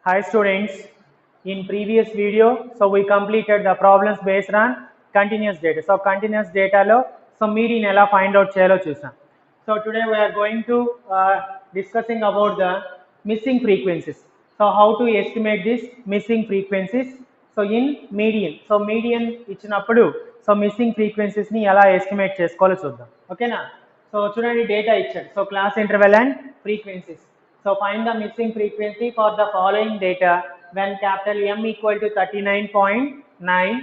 Hi students, in previous video, so we completed the problems based on continuous data. So continuous data lo, so median ela find out cheyalo chusam. So today we are going to discussing about the missing frequencies. So how to estimate this missing frequencies? So in median, so median ఇచ్చినప్పుడు so missing frequencies ని ఎలా estimate చేసుకోవాలో చూద్దాం. ఓకేనా? So చూడండి data ఇచ్చాడు. So class interval and frequencies. So find the missing frequency for the following data when capital M equal to 39.9.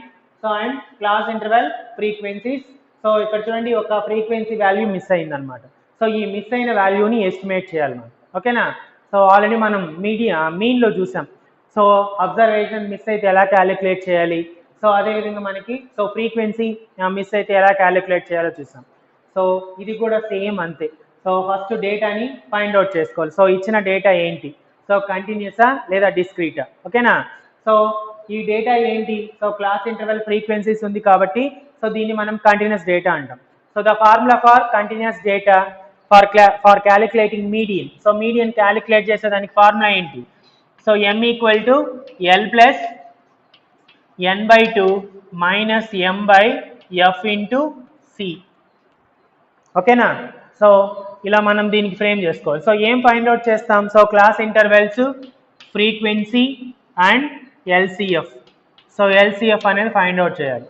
So and class interval frequencies. So ఇక్కడ చూడండి ఒక ఫ్రీక్వెన్సీ వాల్యూ మిస్ అయింది అనమాట. సో ఈ miss అయిన వాల్యూని estimate చేయాలి మనం. ఓకేనా? సో ఆల్రెడీ మనం మీన్లో చూసాం. సో అబ్జర్వేషన్ మిస్ అయితే ఎలా క్యాలిక్యులేట్ చేయాలి, సో అదేవిధంగా మనకి సో ఫ్రీక్వెన్సీ మిస్ అయితే ఎలా క్యాలిక్యులేట్ చేయాలో చూసాం. సో ఇది కూడా సేమ్ అంతే. సో ఫస్ట్ డేటాని ఫైండ్ అవుట్ చేసుకోవాలి. సో ఇచ్చిన డేటా ఏంటి, సో కంటిన్యూసా లేదా డిస్క్రీటా? ఓకేనా? సో ఈ డేటా ఏంటి, సో క్లాస్ ఇంటర్వెల్ ఫ్రీక్వెన్సీస్ ఉంది కాబట్టి సో దీన్ని మనం కంటిన్యూస్ డేటా అంటాం. So the formula for continuous data for calculating median. So median calculate చేసేదానికి ఫార్ములా ఏంటి? So m equal to l plus n/2 minus m/f into c. ఓకేనా? So ఇలా మనం దీనికి ఫ్రేమ్ చేసుకోవాలి. సో ఏం ఫైండ్ అవుట్ చేస్తాం? So class intervals, frequency and LCF. So LCF అనేది ఫైండ్ అవుట్ చేయాలి.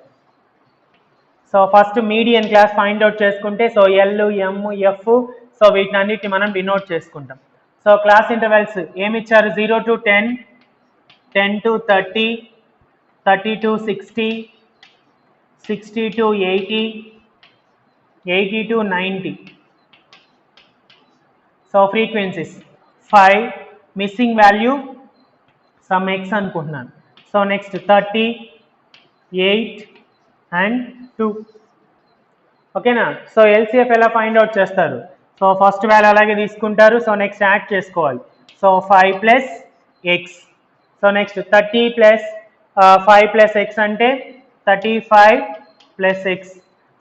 So first median class find out చేసుకుంటే సో ఎల్, ఎం, ఎఫ్, సో వీటినన్నిటిని మనం డినోట్ చేసుకుంటాం. సో క్లాస్ ఇంటర్వెల్స్ ఏమి ఇచ్చారు? 0 to 10, 10 to 30, 30 to 60, 60 to 80, 80 to 90. So frequencies 5, missing value some x అనుకుంటున్నాను. So next 30, 8 and 2. ఓకేనా? So LCF ఎలా find out చేస్తారు? So first value అలాగే తీసుకుంటారు. సో నెక్స్ట్ యాడ్ చేసుకోవాలి. So 5 plus x. So next 30 plus 5 plus x అంటే 35 plus x.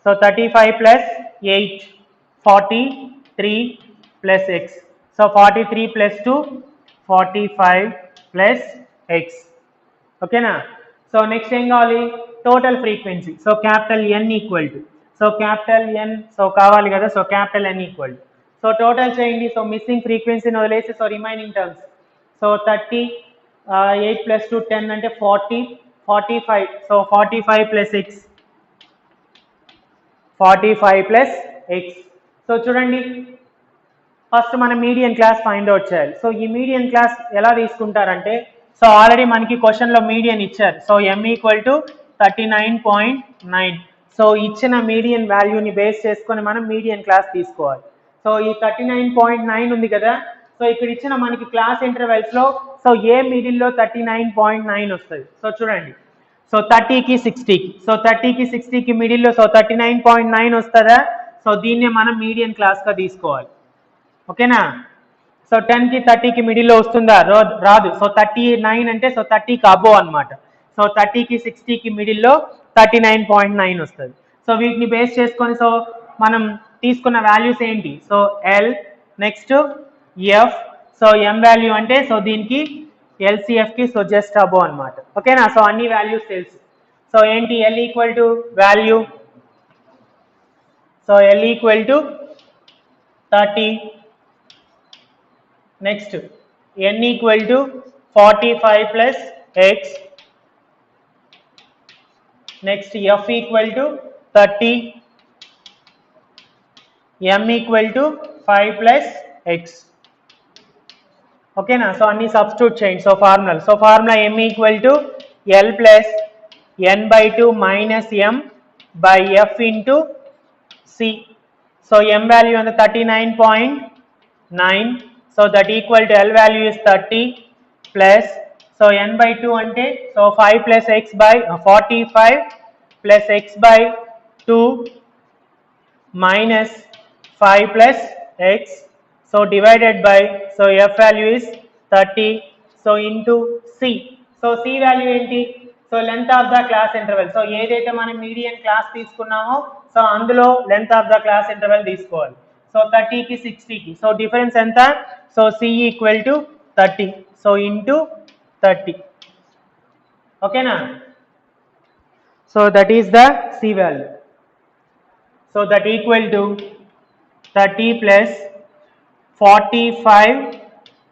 So 35 plus 8 43 plus x. So 43 plus 2 45 plus x. Okay na? So next ఏం కావాలి? Total frequency. So capital N equal to. So capital N, so కావాలి కదా. So capital N equal to. So total చేయండి. So missing frequency ని వదిలేసి so remaining terms. So 30 8 plus 2 10 అంటే 40 45. So 45 plus x. 45 plus x. So చూడండి first మనం median class find out చేయాలి. So ఈ మీడియన్ క్లాస్ ఎలా తీసుకుంటారంటే సో ఆల్రెడీ మనకి క్వశ్చన్లో మీడియన్ ఇచ్చారు. So m equal to 39.9. So ఇచ్చిన మీడియన్ వాల్యూని బేస్ చేసుకొని మనం మీడియన్ క్లాస్ తీసుకోవాలి. సో ఈ 39.9 ఉంది కదా. సో ఇక్కడ ఇచ్చిన మనకి క్లాస్ ఇంటర్వెల్స్లో సో ఏ మిడిల్లో 39.9 వస్తుంది? సో చూడండి. సో 30కి 60కి. సో 30కి 60కి మిడిల్లో సో 39.9 వస్తుందా? సో దీన్నే మనం మీడియన్ క్లాస్గా తీసుకోవాలి. ఓకేనా? సో 10కి 30కి మిడిల్లో వస్తుందా? రాదు. సో 39 అంటే సో 30కి అబోవ్ అనమాట. సో 30కి 60కి మిడిల్లో 39.9 వస్తుంది. సో వీటిని బేస్ చేసుకొని సో మనం తీసుకున్న వాల్యూస్ ఏంటి? So L, next F, so M value అంటే సో దీనికి ఎల్సిఎఫ్కి సో జస్ట్ అబోవ్ అనమాట. ఓకేనా? సో అన్ని వాల్యూస్ తెలుసు. సో ఏంటి? L equal to value. So L equal to 30. Next n equal to 45 plus X. Next f equal to 30, m equal to 5 plus X. ఓకేనా? So అన్ని substitute చేయండి. So formula m equal to l plus n/2 minus m by f into c. So m value అంటే 39.9. So that equal to L value is 30 plus so n/2 అంటే so 5 plus x by 45 plus x by 2 minus 5 plus x. So divided by so f value is 30. So into c. So c value ఏంటి? So length of the class interval. So ఏదైతే మనం median class తీసుకున్నామో so అందులో length of the class interval తీసుకోవాలి. So 30కి 60కి. So difference ఎంత? So c equal to 30. So into 30. Okay na? So that is the C value. So that equal to 30 plus 45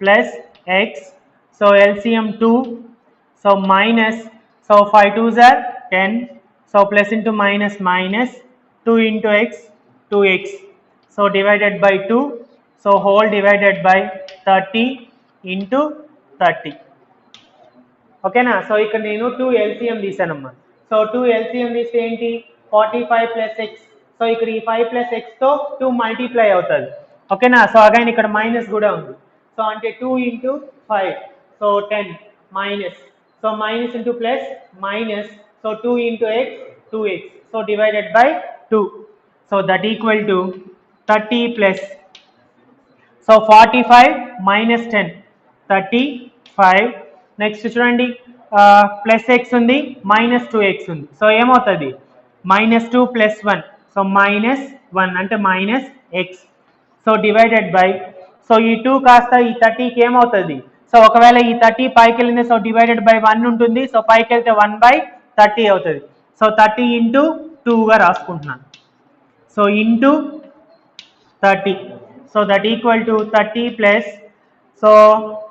plus x. So LCM 2. So minus. So 5 2s are 10. So plus into minus minus 2 into x 2x. So divided by 2. So whole divided by 30 into 30. ఓకేనా so ఇక్కడ నేను 2 LCM తీసానమ్మా so 2 LCM తీస్తే ఏంటి 45 plus x so ఇక్కడ ఈ 5 plus ఎక్స్తో 2 multiply అవుతుంది ఓకేనా so again ఇక్కడ మైనస్ కూడా ఉంది సో అంటే 2 into 5 so 10 minus so minus into plus minus so 2 into X 2x so divided by 2 so that equal to 30 plus so 45 minus 10 35 next చూడండి plus X ఉంది minus 2x ఉంది so ఏమవుతుంది minus 2 plus 1 so minus 1 అంటే minus X so divided by so ఈ 2 కాస్త ఈ 30కి ఏమవుతుంది so ఒకవేళ ఈ 30 పైకి వెళ్ళింది సో డివైడెడ్ బై 1 ఉంటుంది సో పైకి వెళ్తే 1/30 అవుతుంది సో 30 ఇంటూ 2గా రాసుకుంటున్నాను so into 30 so that equal to 30 plus so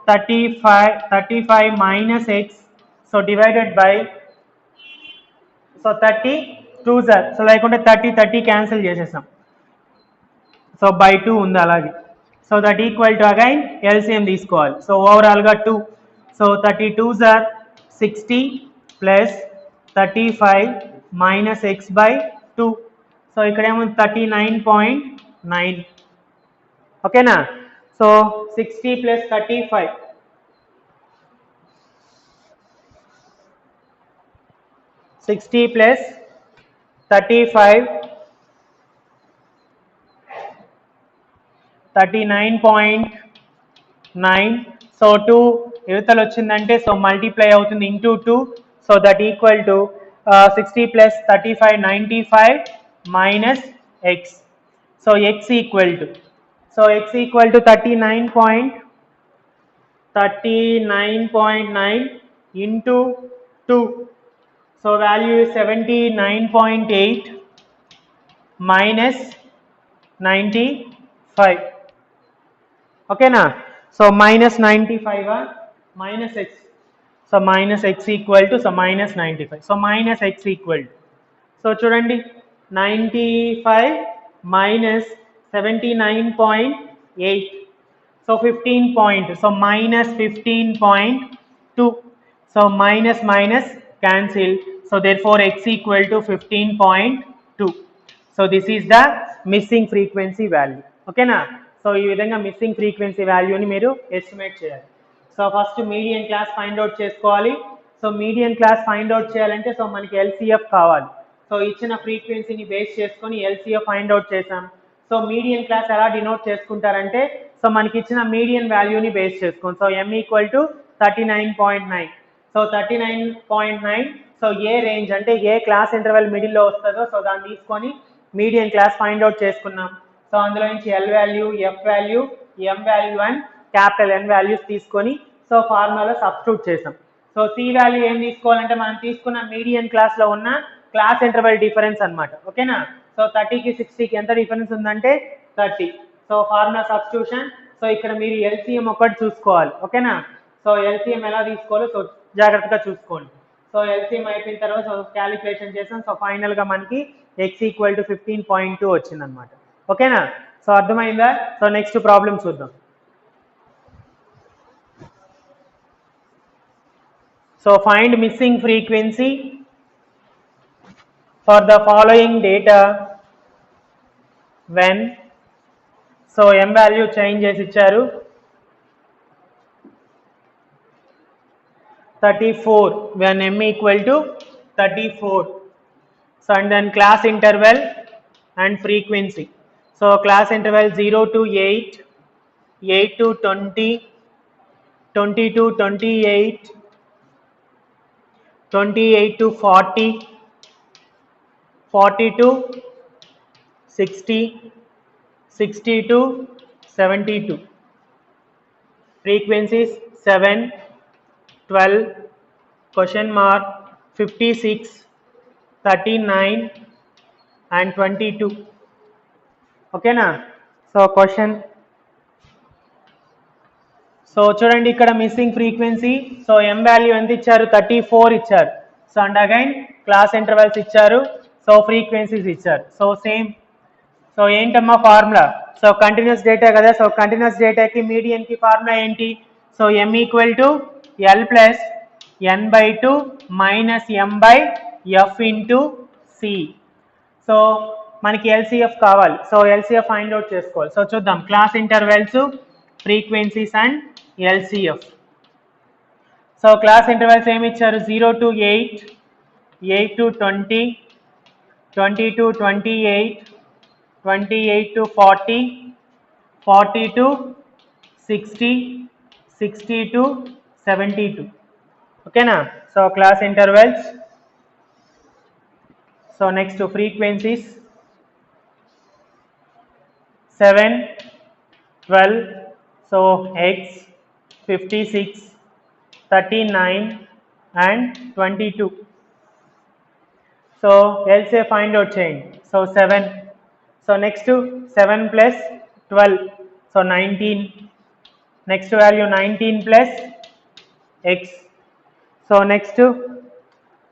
35 minus x so divided by so 30 2s are so like 30 cancel చేసేసాం so by 2 ఉంది అలాగే so that equal to again LCM తీసుకోవాలి so overall గా 2 so 32s are 60 plus 35 minus x by 2 so ఇక్కడ ఏమో 39.9 ఓకేనా so 60 plus 35 60 plus 35 39.9 so 2 యువతలు వచ్చిందంటే సో మల్టిప్లై అవుతుంది into 2 so that equal to 60 plus 35 95 minus X so x equal to so x equal to 39.9 into 2 so value is 79.8 minus 95 okay na so minus 95 minus x so minus x equal to so minus 95 so minus x equal to so చూడండి 95 minus 79.8 so 15 point so minus 15.2 so minus minus cancel so therefore x equal to 15.2 so this is the missing frequency value okay na so ఈ విధంగా missing frequency value ని మీరు estimate చేయాలి so first median class find out చేసుకోవాలి so median class find out చేయాలంటే so మనకి LCF కావాలి so ఇచ్చిన ఫ్రీక్వెన్సీని బేస్ చేసుకొని LCF ఫైండ్ అవుట్ చేసాం సో మీడియన్ క్లాస్ ఎలా డినోట్ చేసుకుంటారంటే సో మనకి ఇచ్చిన మీడియన్ వాల్యూని బేస్ చేసుకోండి so m equal to 39.9 so 39.9 so ఏ రేంజ్ అంటే ఏ క్లాస్ ఇంటర్వెల్ మిడిల్లో వస్తుందో సో దాన్ని తీసుకొని మీడియన్ క్లాస్ ఫైండ్ అవుట్ చేసుకున్నాం సో అందులో నుంచి L value F value M value and capital N values తీసుకొని సో ఫార్ములాలో సబ్స్టిట్యూట్ చేసాం సో C వాల్యూ ఏం తీసుకోవాలంటే మనం తీసుకున్న మీడియన్ క్లాస్లో ఉన్న క్లాస్ ఇంటర్వెల్ డిఫరెన్స్ అన్నమాట ఓకేనా సో 30కి 60కి ఎంత డిఫరెన్స్ ఉందంటే 30 సో ఫార్ములా సబ్స్టిట్యూషన్ సో ఇక్కడ మీరు LCM ఒకటి చూసుకోవాలి ఓకేనా సో LCM ఎలా తీసుకోవాలో సో జాగ్రత్తగా చూసుకోండి సో LCM అయిపోయిన తర్వాత సో క్యాలిక్యులేషన్ చేసాం సో ఫైనల్గా మనకి x ఈక్వల్ టు 15.2 వచ్చిందనమాట ఓకేనా సో అర్థమైందా సో నెక్స్ట్ ప్రాబ్లం చూద్దాం so find missing frequency for the following data when so m value change చేసి ఇచ్చారు 34 when m equal to 34 so and then class interval and frequency so class interval 0 to 8 8 to 20 20 to 28 28 to 40 40 to 60 60 to 72 frequencies 7 12 question mark 56 39 and 22. Okay na? So question. So చూడండి ఇక్కడ missing frequency. So M value ఎంత ఇచ్చారు, 34 ఇచ్చారు. So and again class intervals ఇచ్చారు. So frequencies ఇచ్చారు. So same. So ఏంటమ్మా formula? So continuous data కదా. So continuous డేటాకి మీడియన్కి ఫార్ములా ఏంటి? So M equal to L plus N by 2 minus M by F into C. So మనకి LCF కావాలి. So LCF find out చేసుకోవాలి. So చూద్దాం class intervals, frequencies and LCF. So class intervals ఏమి ఇచ్చారు? 0 to 8, 8 to 20, 20 to 28, 28 to 40, 40 to 60, 60 to 72. ఓకేనా? So class intervals. So next frequencies 7, 12, so X 56, 39 and 22. So LCF find out change. So 7. So next to 7 plus 12. So 19. Next value 19 plus X. So next to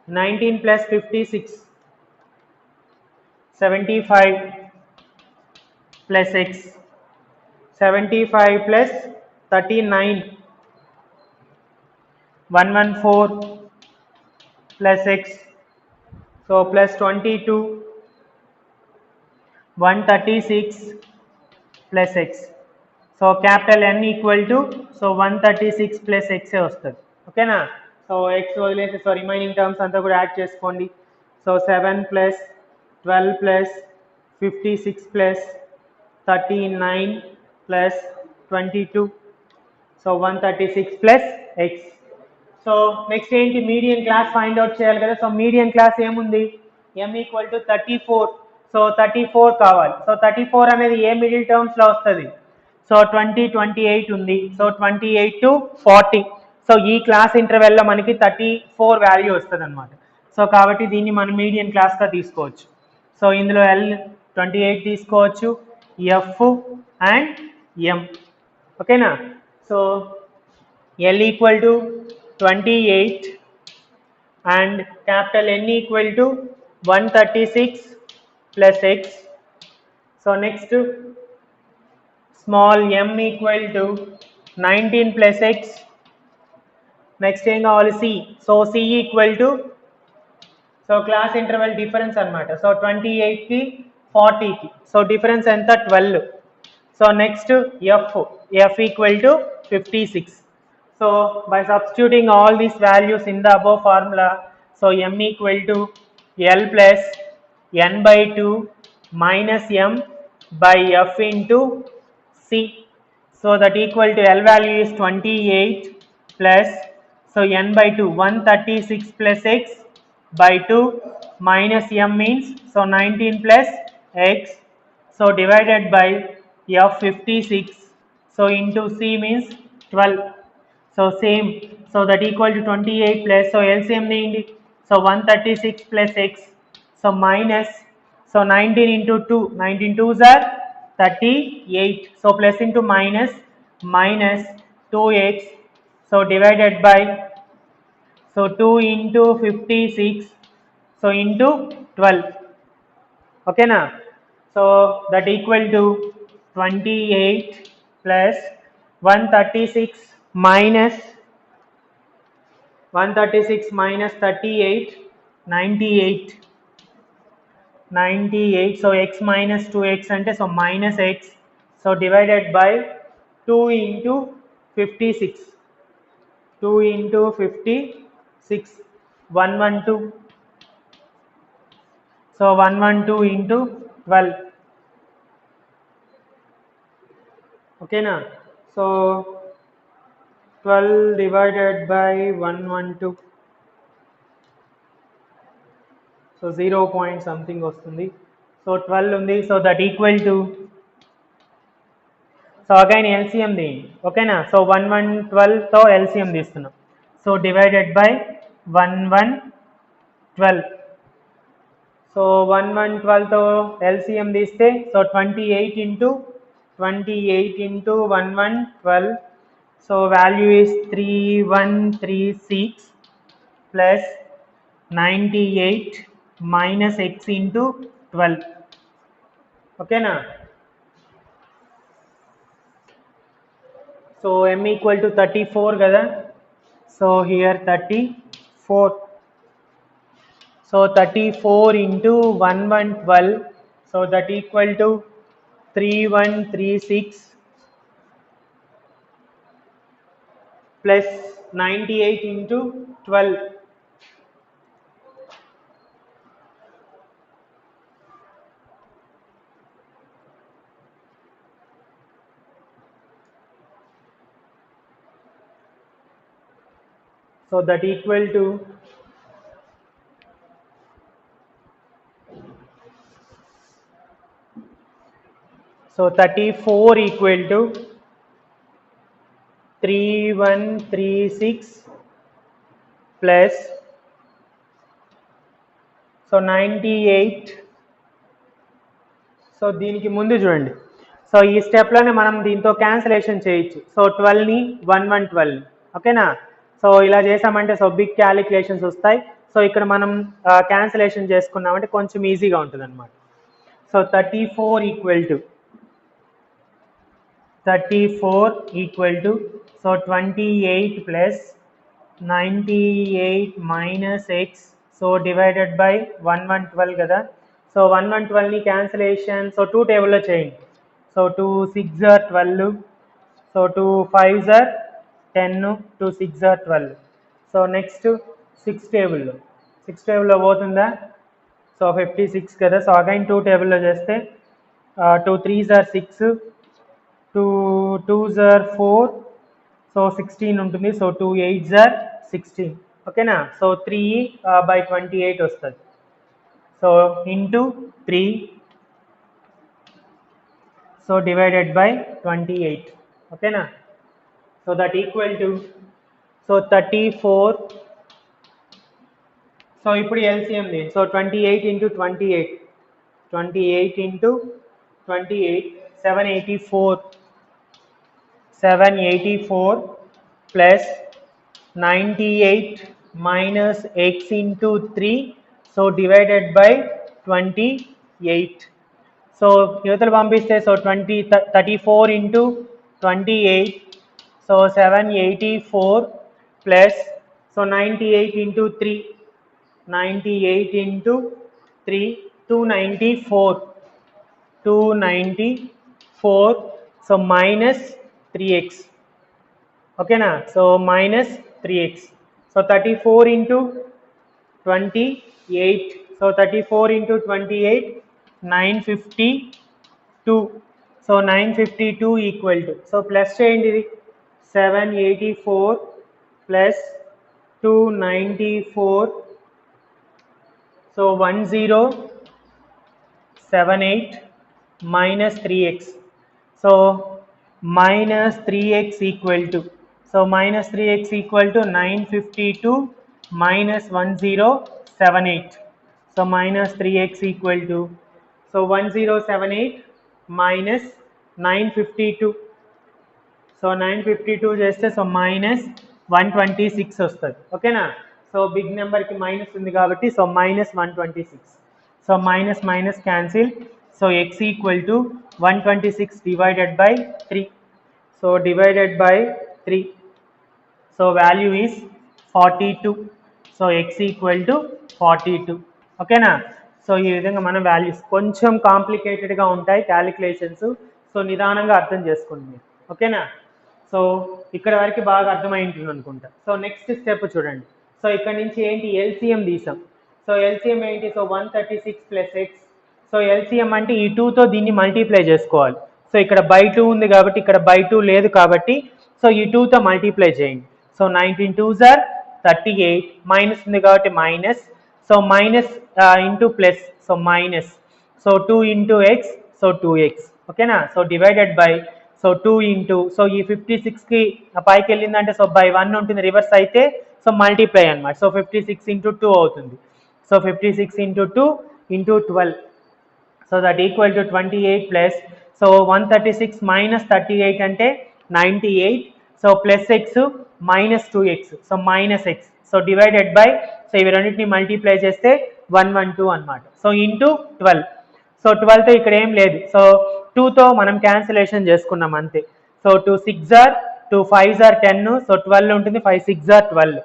19 plus 56. 75 plus X. 75 plus 39, 114 plus X. So plus 22, 136 plus X. So capital N equal to, so 136 plus X వస్తుంది. ఓకేనా? So X వదిలేసి so remaining terms అంతా కూడా add చేసుకోండి. So 7 plus 12 plus 56 plus 39 plus 22. So 136 plus X. So next ఏంటి? Median class find out చేయాలి కదా. So median class ఏముంది? M equal to 34. సో 34 కావాలి. సో 34 అనేది ఏ మిడిల్ టర్మ్స్ లో వస్తుంది? సో 20, 28 ఉంది. So 28 to 40. సో ఈ క్లాస్ ఇంటర్వెల్లో మనకి 34 వాల్యూ వస్తుంది అనమాట. సో కాబట్టి దీన్ని మనం మీడియన్ క్లాస్గా తీసుకోవచ్చు. సో ఇందులో L 28 తీసుకోవచ్చు, F అండ్ M. ఓకేనా? So L equal to 28 and capital N equal to 136 plus X. So next small m equal to 19 plus X. Next ఏం కావాలి? C. So C equal to, so class interval difference అన్నమాట. So 28 కి 40 కి, so difference ఎంత? 12. So next F equal to 56. So by substituting all these values in the above formula, so M equal to L plus N by 2 minus M by F into C. So that equal to L value is 28 plus, so N by 2 136 plus X by 2 minus M means, so 19 plus X, so divided by F 56, so into C means 12. So same, so that equal to 28 plus, so LCM needi, so 136 plus X, so minus, so 19 into 2, 19 2s are 38, so plus into minus, minus 2x, so divided by, so 2 into 56, so into 12. Okay na? So that equal to 28 plus 136 minus 38, 98, so x minus 2x ante, so minus x, so divided by 2 into 56, 2 into 56, 112, so 112 into 12. Okay na? So 12 divided by 112, so 0 point something వస్తుంది. So 12 ఉంది, so that equal to, so again LCM the. ఓకేనా? So 112తో LCM తీస్తున్నాం. So divided by 1 1 12. So 1 1 12 तो LCM తీస్తే so 28 into 1 1 12. So value is 3136 plus 98 minus x into 12. Okay na? So m equal to 34 kada. So here 34. So 34 into 1112. So that equal to 3136 plus 98 into 12. So that equal to so 34 equal to 3136 plus so 98. So దీనికి ముందు చూడండి so ఈ స్టెప్లోనే మనం దీంతో cancellation చేయొచ్చు so 12ని 1 1 12 ఓకేనా so ఇలా చేసామంటే సో బిగ్ క్యాలిక్యులేషన్స్ వస్తాయి సో ఇక్కడ మనం క్యాన్సిలేషన్ చేసుకున్నామంటే కొంచెం ఈజీగా ఉంటుంది అనమాట so 34 equal to so 28 plus 98 minus x so divided by 1 1 12 kada so 1 1 12 ni cancellation so 2 table lo cheyandi so 2 6 are 12 so 2 5s are 10 2 6 are 12 so next 6 table lo 6 table lo potunda so 56 kada so again 2 table lo cheste 2 3s are 6 2 2s are 4 so 16 ఉంటుంది so 2 8s are 16 ఓకేనా so 3 by 28 వస్తుంది so into 3 so divided by 28 ఓకేనా so that equal to so 34 so ఇప్పుడు LCM the so 28 into 28 28 into 28 784 plus 98 minus x into 3 so divided by 28 so యువతలు పంపిస్తే so 34 into 28 so 784 plus so 98 into 3 98 into 3 294 so minus 3x okay na so minus 3x so 34 into 28 so 34 into 28 952 so 952 equal to so plus cheyandi 784 plus 294 so 1078 minus 3x so minus 3x equal to so minus 3x equal to 952 minus 1078 so minus 3x equal to so 1078 minus 952 so 952 చేస్తే so minus 126 వస్తుంది ఓకేనా so big నెంబర్కి minus ఉంది కాబట్టి so minus 126 so minus minus cancel so x equal to 126 divided by 3 so divided by 3 so value is 42 so x equal to 42 ఓకేనా so ఈ విధంగా మన వాల్యూస్ కొంచెం కాంప్లికేటెడ్గా ఉంటాయి క్యాలిక్యులేషన్స్ సో నిదానంగా అర్థం చేసుకోండి మీరు ఓకేనా సో ఇక్కడ వరకు బాగా అర్థమైంటుంది అనుకుంటా సో నెక్స్ట్ స్టెప్ చూడండి సో ఇక్కడ నుంచి ఏంటి ఎల్సిఎం తీసాం సో ఎల్సిఎం ఏంటి so 136 plus x so LCM అంటే ఈ 2తో దీన్ని మల్టిప్లై చేసుకోవాలి సో ఇక్కడ బై 2 ఉంది కాబట్టి ఇక్కడ బై 2 లేదు కాబట్టి సో ఈ 2తో మల్టిప్లై చేయండి సో 19 2s are 38 మైనస్ ఉంది కాబట్టి minus so minus into plus so minus so 2 into x so 2x ఓకేనా so divided by so 2 into so ఈ 56కి పైకి వెళ్ళిందంటే సో బై 1 ఉంటుంది, రివర్స్ అయితే సో మల్టిప్లై అనమాట. సో 56 ఇంటూ 2 అవుతుంది. So 56 into 2 into 12, so that equal to 28 plus so 136 minus 38 అంటే 98, so plus X minus 2x, so minus X, so divided by so ఇవి రెండింటిని మల్టిప్లై చేస్తే 112 అనమాట. సో ఇంటూ 12, సో 12తో ఇక్కడ ఏం లేదు, సో 2తో మనం క్యాన్సిలేషన్ చేసుకున్నాం అంతే. సో 2 6 ఆర్ 2 5 ఆర్ 10, సో 12 ఉంటుంది, 5 6 ఆర్ 12,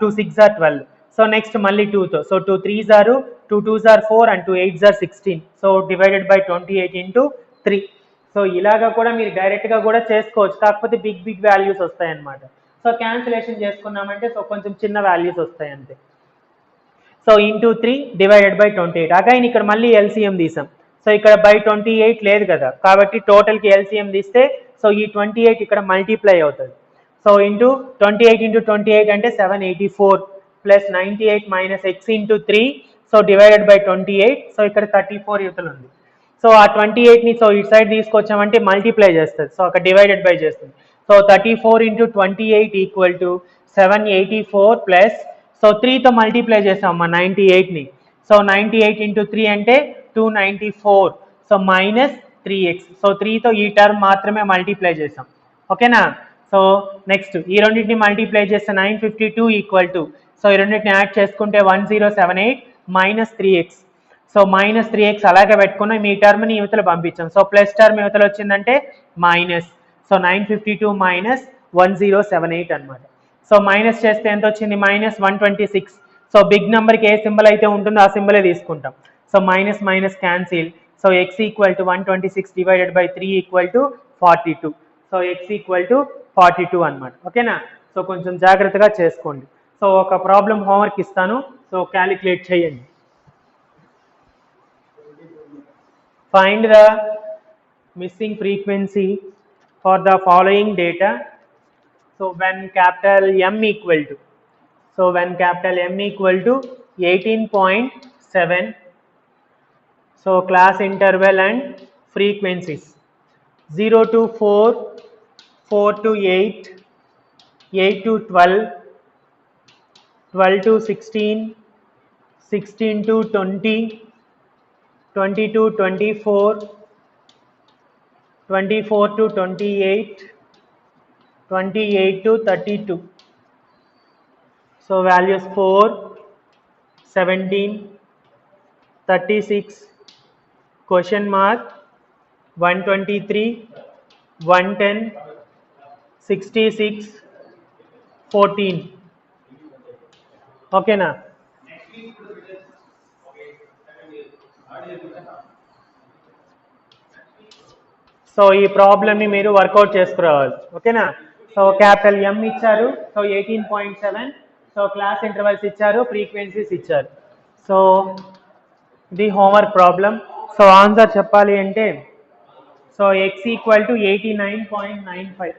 2 6 ఆర్ 12. సో నెక్స్ట్ మళ్ళీ 2తో, so 2 3 or 2 2 or 4 and 2 8 or 16, so divided by 28 into 3. So ఇలాగా కూడా మీరు డైరెక్ట్గా కూడా చేసుకోవచ్చు, కాకపోతే బిగ్ వాల్యూస్ వస్తాయన్నమాట. సో క్యాన్సిలేషన్ చేసుకున్నామంటే సో కొంచెం చిన్న వాల్యూస్ వస్తాయి అంతే. So into 3 divided by 28. Again ఇక్కడ మళ్ళీ ఎల్సిఎం తీసాం. సో ఇక్కడ బై 28 లేదు కదా, కాబట్టి టోటల్కి ఎల్సిఎం తీస్తే సో ఈ 28 ఇక్కడ మల్టిప్లై అవుతుంది. సో ఇంటూ 28 ఇంటూ 28 అంటే 784 plus 98 minus x into 3, so divided by 28, so ఇక్కడ 34 యువతలు ఉంది. సో ఆ 28ని సో ఇటు సైడ్ తీసుకొచ్చామంటే మల్టిప్లై చేస్తుంది, సో అక్కడ డివైడెడ్ బై చేస్తుంది. So 34 into 28 equal to 784 plus so 3తో మల్టిప్లై చేసామమ్మా 98ని, సో 98 ఇంటూ 3 అంటే 294, సో మైనస్ 3x, సో 3తో ఈ టర్మ్ మాత్రమే మల్టిప్లై చేసాం. ఓకేనా. సో నెక్స్ట్ ఈ రెండింటిని మల్టిప్లై చేస్తే 952 ఈక్వల్ టు సో ఈ రెండింటిని యాడ్ చేసుకుంటే 1078 minus 3x, so minus 3x అలాగే పెట్టుకున్నాం, మీ టర్మ్ని యువతలు పంపించాం. సో ప్లస్ టర్మ్ యువతలు వచ్చిందంటే మైనస్, సో 952 మైనస్ 1078 అనమాట. సో మైనస్ చేస్తే ఎంత వచ్చింది, మైనస్ 126. సో బిగ్ నెంబర్కి ఏ సింబల్ అయితే ఉంటుందో ఆ సింబలే తీసుకుంటాం. So minus minus cancel, so x equal to 126 divided by 3 equal to 42, so x equal to 42 అనమాట. ఓకేనా. సో కొంచెం జాగ్రత్తగా చేసుకోండి. సో ఒక ప్రాబ్లం హోంవర్క్ ఇస్తాను, సో క్యాలిక్యులేట్ చేయండి. Find the missing frequency for the following data. So when capital M equal to, so when capital M equal to 18.7, so class interval and frequencies 0 to 4, 4 to 8, 8 to 12, 12 to 16, 16 to 20, 20 to 24, 24 to 28, 28 to 32. So values 4, 17, 36, question mark, 123, 110, 66, 14. Okay na. So ఈ ప్రాబ్లమ్ని మీరు work out చేసుకురావాలి. ఓకేనా. So capital M ఇచ్చారు, so 18.7, so class intervals ఇచ్చారు, frequencies ఇచ్చారు. So the homework problem. So answer చెప్పాలి అంటే so x equal to 89.95.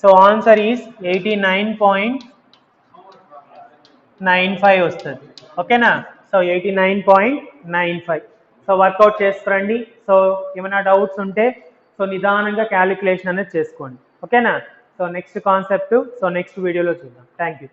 So answer is 89.95 వస్తుంది. ఓకేనా. సో 89.95. సో వర్కౌట్ చేసుకురండి. సో ఏమైనా డౌట్స్ ఉంటే సో నిదానంగా క్యాలిక్యులేషన్ అనేది చేసుకోండి. ఓకేనా. So next concept so next వీడియోలో చూద్దాం. Thank you.